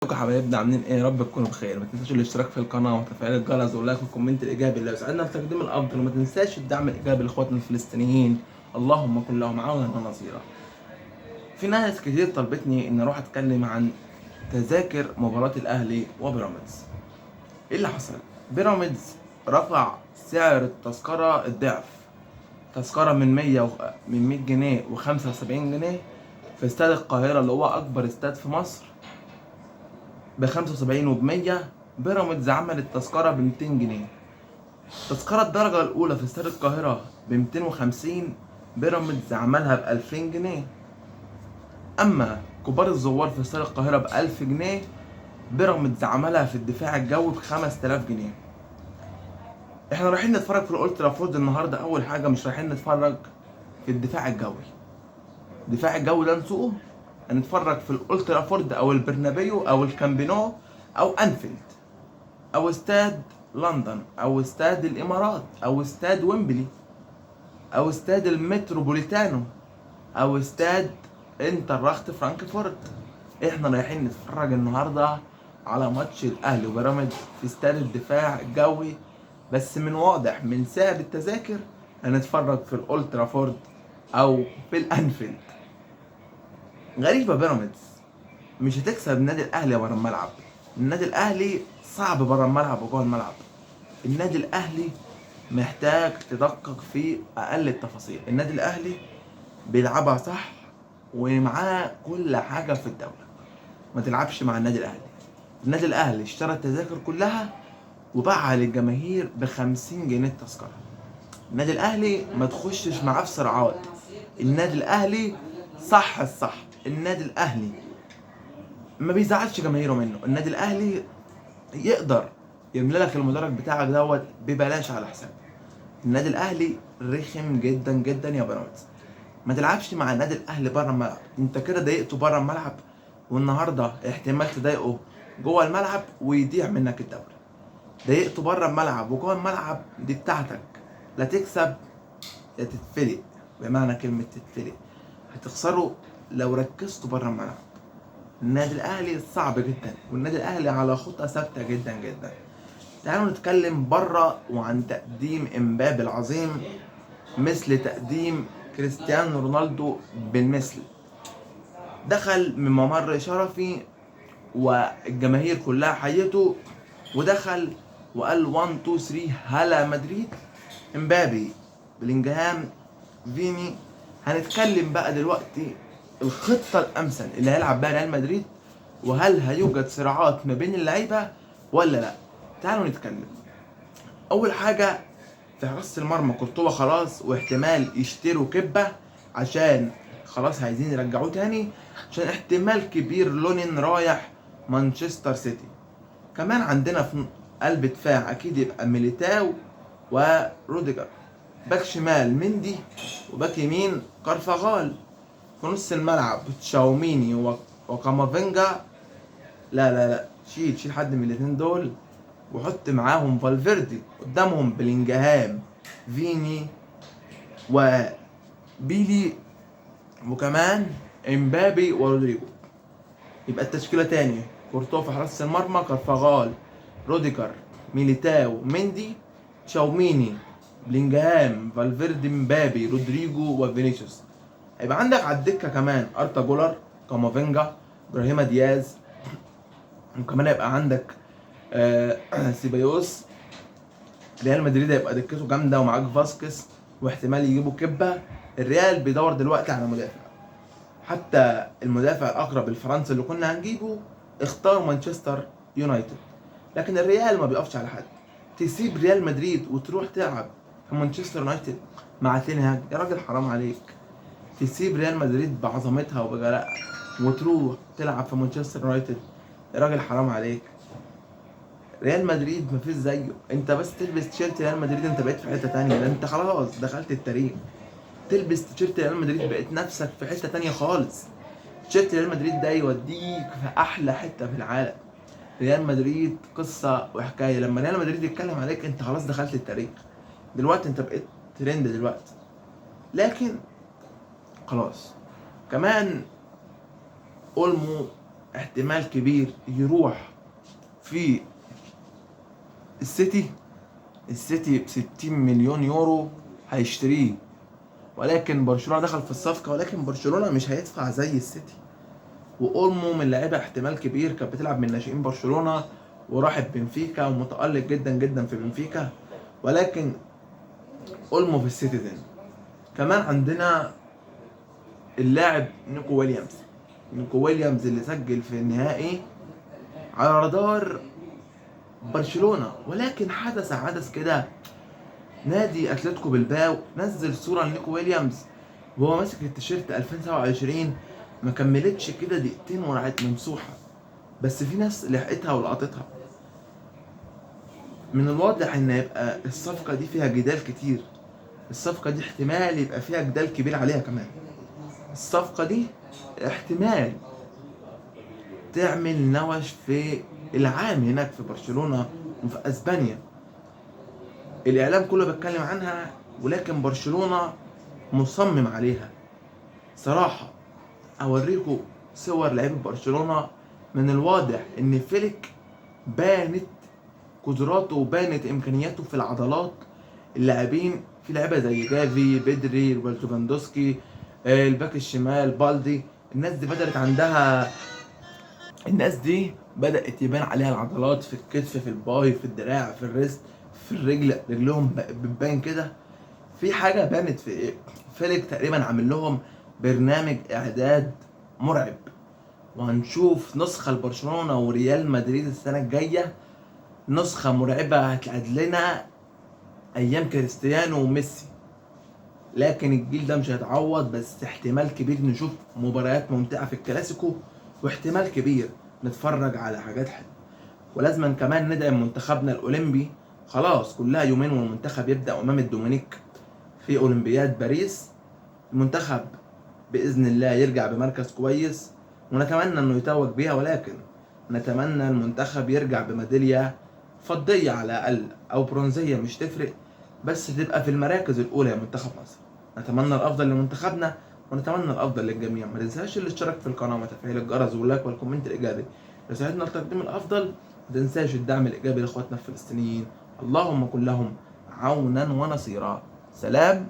ازيكم يا حبايبنا عاملين ايه؟ يا رب تكونوا بخير. ما تنساش الاشتراك في القناه وتفعيل الجرس واللايك والكومنت الايجابي اللي يساعدنا في تقديم الافضل، وما تنساش الدعم الايجابي لاخواتنا الفلسطينيين. اللهم كن لهم عونا ونصيرا. في ناس كتير طلبتني ان اروح اتكلم عن تذاكر مباراه الاهلي وبيراميدز. ايه اللي حصل؟ بيراميدز رفع سعر التذكره الضعف، تذكره من 100 جنيه و75 جنيه في استاد القاهره اللي هو اكبر استاد في مصر ب 75 وب 100. بيراميدز عمل التذكرة ب 200 جنيه. تذكرة الدرجة الأولى في استاد القاهرة ب 250، بيراميدز عملها ب 2000 جنيه. أما كبار الزوار في استاد القاهرة ب 1000 جنيه، بيراميدز عملها في الدفاع الجوي ب 5000 جنيه. احنا رايحين نتفرج في الأولد ترافورد النهارده. أول حاجة مش رايحين نتفرج في الدفاع الجوي. الدفاع الجوي ده نسوقه، هنتفرج في الأولد ترافورد أو البرنابيو أو الكامبينو أو أنفيلد او استاد لندن او استاد الامارات او استاد ويمبلي او استاد المتروبوليتانو او استاد انترخت فرانكفورت. احنا رايحين نتفرج النهارده على ماتش الاهلي وبيراميدز في استاد الدفاع الجوي، بس من واضح من سعر التذاكر هنتفرج في الاولد ترافورد او في الانفيلد. غريبه، بيراميدز مش هتكسب النادي الاهلي بره الملعب. النادي الاهلي صعب بره الملعب وجوه الملعب. النادي الاهلي محتاج تدقق في اقل التفاصيل. النادي الاهلي بيلعبها صح ومعاه كل حاجه في الدوله. ما تلعبش مع النادي الاهلي. النادي الاهلي اشترى التذاكر كلها وباعها للجماهير ب50 جنيه التذكره. النادي الاهلي ما تخشش معاه في صراعات. النادي الاهلي صح الصح. النادي الاهلي ما بيزعلش جماهيره منه. النادي الاهلي يقدر يملى لك المدرج بتاعك دوت ببلاش على حسابه. النادي الاهلي رخم جدا جدا يا بيراميدز. ما تلعبش مع النادي الاهلي بره الملعب. انت كده ضايقته بره الملعب، والنهارده احتمال تضايقه جوه الملعب ويضيع منك الدوري. ضايقته بره الملعب وجوه الملعب دي بتاعتك. لا تكسب يا تتفلق. بمعنى كلمه تتفلق، هتخسروا لو ركزتوا بره الملعب. النادي الاهلي صعب جدا، والنادي الاهلي على خطى ثابته جدا جدا. تعالوا نتكلم بره وعن تقديم امبابي العظيم مثل تقديم كريستيانو رونالدو بالمثل. دخل من ممر شرفي والجماهير كلها حيته، ودخل وقال 1 2 3 هلا مدريد. امبابي، بلينجهام، فيني. هنتكلم بقى دلوقتي الخطة الأمثل اللي هيلعب بها ريال مدريد، وهل هيوجد صراعات ما بين اللعيبة ولا لا. تعالوا نتكلم. أول حاجة، في حراسة المرمى كورتوا خلاص، واحتمال يشتروا كبة عشان خلاص عايزين يرجعوه تاني، عشان احتمال كبير لونين رايح مانشستر سيتي. كمان عندنا في قلب دفاع اكيد يبقى ميليتاو وروديجر. باك شمال مندي، وباك يمين كارفاغال. في نص الملعب تشاوميني وكامافينجا. لا شيل حد من الاثنين دول وحط معاهم فالفيردي. قدامهم بلينجهام، فيني، وبيلي، وكمان امبابي ورودريجو. يبقى التشكيله تاني: كورتوا في حراسه المرمى، كارفاغال، روديجر، ميليتاو، مندي، تشاوميني، بلينجهام، فالفيردي، امبابي، رودريجو وفينيسيوس. هيبقى عندك على الدكه كمان ارتا جولر، كامافينجا، ابراهيم دياز. وكمان هيبقى عندك سيبايوس. ريال مدريد هيبقى دكته جامده ومعاك فاسكس، واحتمال يجيبوا كبه. الريال بيدور دلوقتي على مدافع. حتى المدافع الاقرب الفرنسي اللي كنا هنجيبه اختار مانشستر يونايتد. لكن الريال ما بيقفش على حد. تسيب ريال مدريد وتروح تلعب في مانشستر يونايتد مع تنهاج؟ يا راجل حرام عليك. تسيب ريال مدريد بعظمتها وبجلائها وتروح تلعب في مانشستر يونايتد؟ يا راجل حرام عليك. ريال مدريد مفيش زيه. انت بس تلبس تيشيرت ريال مدريد انت بقيت في حته تانية. ده انت خلاص دخلت التاريخ. تلبس تيشيرت ريال مدريد بقيت نفسك في حته تانية خالص. تيشيرت ريال مدريد ده يوديك في احلى حته في العالم. ريال مدريد قصه وحكايه. لما ريال مدريد يتكلم عليك انت خلاص دخلت التاريخ. دلوقتي انت بقيت ترند دلوقتي. لكن خلاص. كمان اولمو احتمال كبير يروح في السيتي. السيتي ب60 مليون يورو هيشتريه، ولكن برشلونة دخل في الصفقة، ولكن برشلونة مش هيدفع زي السيتي. واولمو من اللعيبة احتمال كبير كانت بتلعب من ناشئين برشلونة وراحت بنفيكا ومتألق جدا جدا في بنفيكا، ولكن اولمو في السيتيزن. كمان عندنا اللاعب نيكو ويليامز. نيكو ويليامز اللي سجل في النهائي على رادار برشلونة، ولكن حدث كده، نادي اتلتيكو بالباو نزل صورة لنيكو ويليامز وهو ماسك التيشيرت 2027، ما كملتش كده دقيقتين وراحت ممسوحة، بس في ناس لحقتها ولقطتها. من الواضح ان يبقى الصفقة دي فيها جدال كتير، الصفقة دي احتمال يبقى فيها جدال كبير عليها كمان. الصفقة دي احتمال تعمل نوش في العام هناك في برشلونة وفي اسبانيا. الاعلام كله بيتكلم عنها، ولكن برشلونة مصمم عليها. صراحة اوريكم صور لعيبة برشلونة، من الواضح ان فيليك بانت قدراته وبانت امكانياته في العضلات. اللاعبين في لعيبه زي جافي، بدري، روبرتو الباك الشمال بالدي، الناس دي بدأت يبان عليها العضلات في الكتف، في الباي، في الدراع، في الريست، في الرجل، رجلهم بتبان كده. في حاجة بانت في فيليك تقريبا عامل لهم برنامج إعداد مرعب، وهنشوف نسخة لبرشلونة وريال مدريد السنة الجاية، نسخة مرعبة هتعد لنا أيام كريستيانو وميسي. لكن الجيل ده مش هيتعوض، بس احتمال كبير نشوف مباريات ممتعة في الكلاسيكو، واحتمال كبير نتفرج على حاجات حلوة. ولازم كمان ندعم منتخبنا الأولمبي، خلاص كلها يومين والمنتخب يبدأ أمام الدومينيك في أولمبياد باريس. المنتخب بإذن الله يرجع بمركز كويس، ونتمنى إنه يتوج بيها، ولكن نتمنى المنتخب يرجع بميدالية فضية على الأقل أو برونزية، مش تفرق، بس تبقى في المراكز الأولى يا منتخب مصر. نتمنى الأفضل لمنتخبنا، ونتمنى الأفضل للجميع. ما تنساش الاشتراك في القناة وتفعيل الجرس واللايك والكومنت الإيجابي يساعدنا لتقديم الأفضل. ما تنساش الدعم الإيجابي لإخواتنا الفلسطينيين، اللهم كن لهم عونا ونصيرا. سلام.